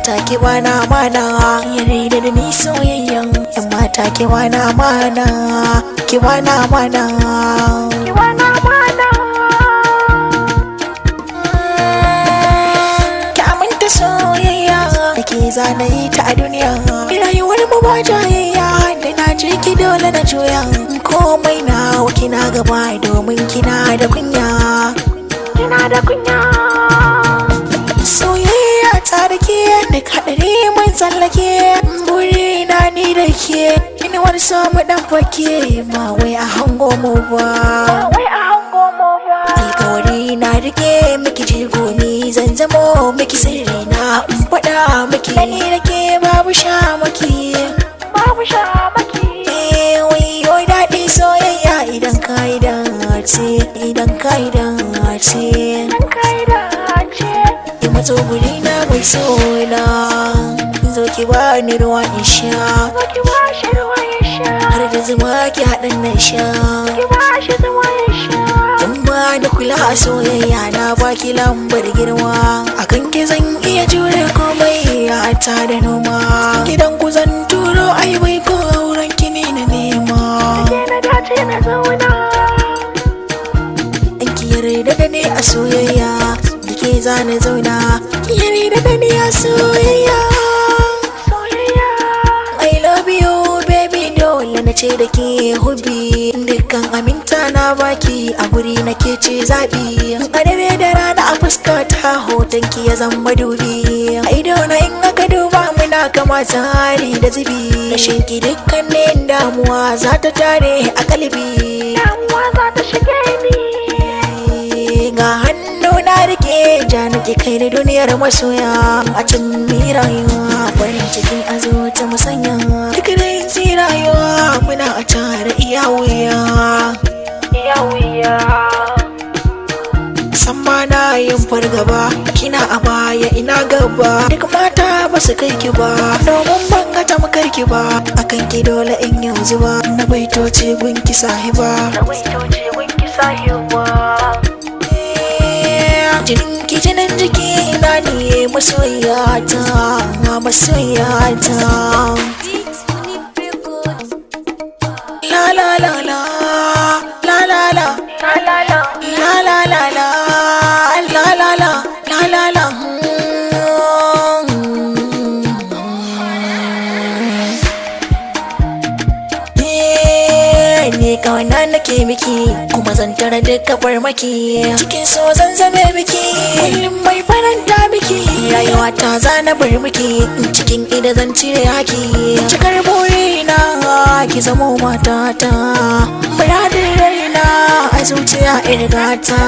mata ki bana mana, yarda da ni soyayyan yan mata ki bana mana, ki bana mana, ki bana mana. Ki aminta soyayya da ke zanayi ta a duniya, rayuwar mu ba jayayya da na je ki dole na juya, komai na kina gaba domin kina da kunya, kina da kunya. Soyayya ta da ke da kaɗari mai tsallake, burina ni da ke inuwar so mu dan fake, ba wai a hango mu ba, alkawari na rike miki jigo ni zan zamo miki sirri na faɗa miki, ni da ke babu shamaki, babu shamaki. Wayo daɗi soyayya idan ka yi dace, idan ka yi dace, idan ka yi dace. Ki matso guri na mai sona, zo ki bani ruwa in sha, zo ki bashi ruwa ya sha, har da zuma ki haɗin na sha, ki bashi zuma ya sha. In ba da kula a soyayya na baki lambar girma, akan ki zan iya jure komai ya ta da noma, gidan ku zan turo ai bai ko auren ki ne na nema, ke na dace na zauna. In ki yarda da ni a soyayya da ke zana zauna, ki yarda da ni a soyayya. I love you baby, dole na ce da ke hubby, dukkan aminta na baki a guri na ke ce zaɓi, a dare da rana a fuska ta hoton ki ya zama dubi, a ido na in aka duba muna kama tsari da zubi, rashin ki dukkanin damuwa za ta tare a kalbi, damuwa za ta shige ni, ga hannu na rike ja nake kai da duniyar masoya, a can mi rayuwa farin cikin a zo ta musanya, duk rinsi rayuwa muna a tare iya wuya, iya wuya. San ba na yin fargaba, kina a baya ina gaba, duk mata ba su kai ki ba, domin ban ga tamkar ki ba, akan ki dole in yanzu ba, na baitoci gunki sahiba, na baitoci gunki sahiba. Jinin ki jinin jiki na ne masoyata, masoyata. La la la la, la la la, la la la, la la la la, la la la, la la la. Ni kawana nake miki, kuma zan tara duka farmaki, cikin so zan zame miki, kullum mai faranta miki, rayuwa ta zana bar miki, cikin ida zan cire haki, cikar burina ki zamo matata, muradin raina a zuciya irgata.